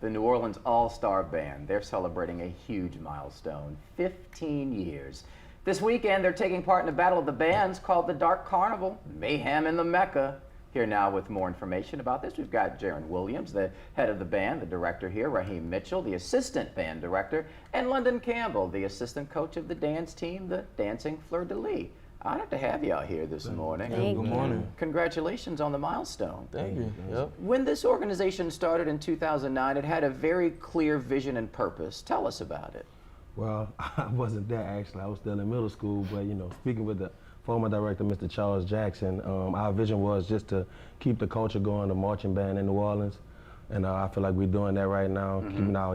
the New Orleans All-Star Band. They're celebrating a huge milestone, 15 years. This weekend, they're taking part in a battle of the bands called the Dark Carnival, Mayhem in the Mecca. Here now with more information about this, we've got Jaron Williams, the head of the band, the director here, Raheem Mitchell, the assistant band director, and London Campbell, the assistant coach of the dance team, the Dancing Fleur-de-Lis. Honored to have you out here this morning. Good morning. Congratulations on the milestone. Thank you. Yep. When this organization started in 2009, it had a very clear vision and purpose. Tell us about it. Well, I wasn't there actually. I was still in middle school, but speaking with the former director, Mr. Charles Jackson, our vision was just to keep the culture going, the marching band in New Orleans. And I feel like we're doing that right now, keeping our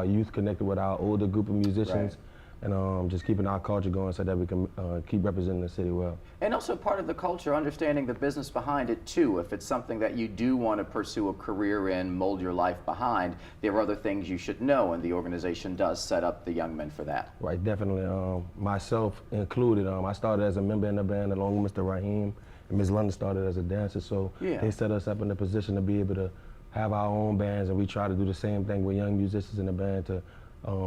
youth connected with our older group of musicians. Right. And just keeping our culture going so that we can keep representing the city well. And also part of the culture, understanding the business behind it too. If it's something that you do want to pursue a career in, mold your life behind, there are other things you should know, and the organization does set up the young men for that. Right, definitely. Myself included. I started as a member in the band along with Mr. Raheem, and Ms. London started as a dancer, so they set us up in the position to be able to have our own bands, and we try to do the same thing with young musicians in the band to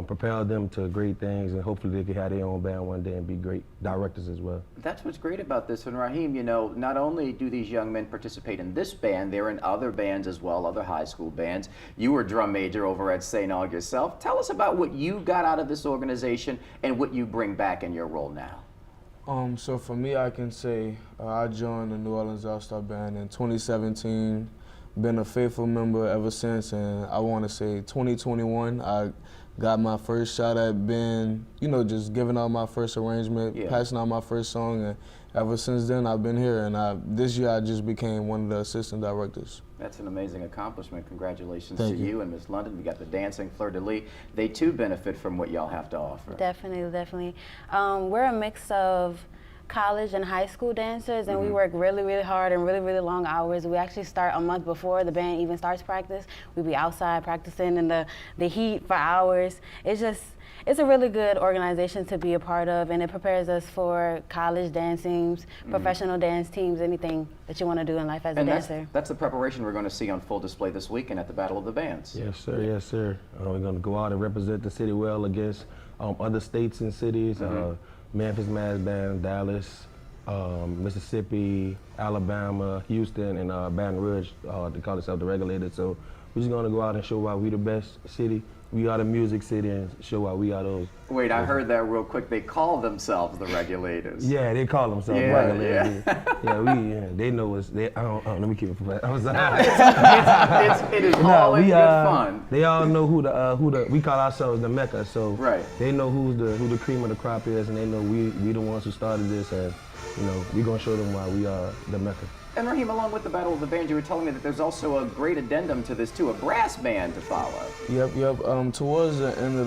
propel them to great things, and hopefully they can have their own band one day and be great directors as well. That's what's great about this. And Raheem, not only do these young men participate in this band, they're in other bands as well, other high school bands. You were drum major over at St. Aug yourself. Tell us about what you got out of this organization and what you bring back in your role now. So for me, I can say I joined the New Orleans All-Star Band in 2017. Been a faithful member ever since, and I want to say 2021, I got my first shot at being, just giving out my first arrangement, passing out my first song, and ever since then I've been here, and this year I just became one of the assistant directors. That's an amazing accomplishment. Congratulations to you and Ms. London. We got the Dancing Fleur-de-Lis. They too benefit from what y'all have to offer. Definitely, definitely. We're a mix of college and high school dancers, and we work really, really hard and really, really long hours. We actually start a month before the band even starts practice. We be outside practicing in the heat for hours. It's a really good organization to be a part of, and it prepares us for college dance teams, professional dance teams, anything that you want to do in life as a dancer. That's the preparation we're going to see on full display this weekend at the Battle of the Bands. Yes, sir. Yes, sir. We're going to go out and represent the city well against other states and cities. Memphis Mass Band, Dallas, Mississippi, Alabama, Houston, and Baton Rouge. They call themselves the Regulators. So we're just going to go out and show why we the best city. We are the music city, and show why we are those. Wait, I heard that real quick. They call themselves the Regulators. Yeah, they call themselves Regulators. They know us. Let me keep it professional. It is all in good fun. They all know who the we call ourselves the Mecca. So they know who the cream of the crop is, and they know we the ones who started this, and we're gonna show them why we are the Mecca. And Raheem, along with the Battle of the Bands, you were telling me that there's also a great addendum to this too, a brass band to follow. Yep. Towards the end of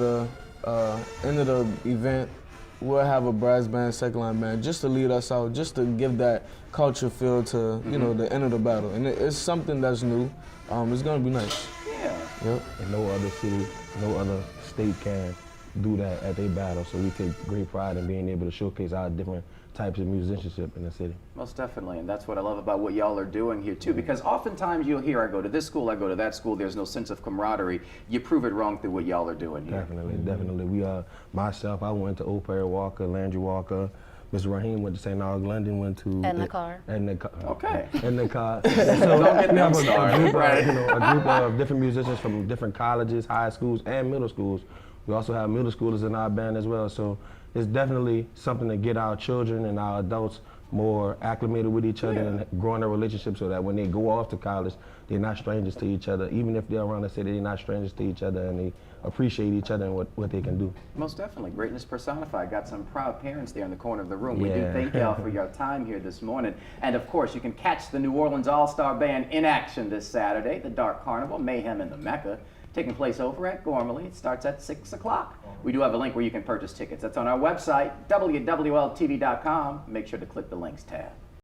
the event, we'll have a brass band, second line band, just to lead us out, just to give that culture feel to the end of the battle. And it's something that's new. It's gonna be nice. Yeah. Yep. And no other city, no other state can do that at their battle. So we take great pride in being able to showcase our different types of musicianship in the city. Most definitely, and that's what I love about what y'all are doing here too, because oftentimes you'll hear, I go to this school, I go to that school, there's no sense of camaraderie. You prove it wrong through what y'all are doing here. Definitely. We myself, I went to Old Perry Walker, Landry Walker, Mr. Raheem went to St. Aug, London went to Edna Carr. Okay. Edna Carr. So don't get them started, right? A group of different musicians from different colleges, high schools, and middle schools. We also have middle schoolers in our band as well. So it's definitely something to get our children and our adults more acclimated with each other and growing their relationship so that when they go off to college, they're not strangers to each other. Even if they're around the city, they're not strangers to each other, and they appreciate each other and what they can do. Most definitely. Greatness personified. Got some proud parents there in the corner of the room. We do thank y'all for your time here this morning. And of course, you can catch the New Orleans All-Star Band in action this Saturday, the Dark Carnival, Mayhem in the Mecca, taking place over at Gormley. It starts at 6 o'clock. We do have a link where you can purchase tickets. That's on our website, WWLTV.com. Make sure to click the links tab.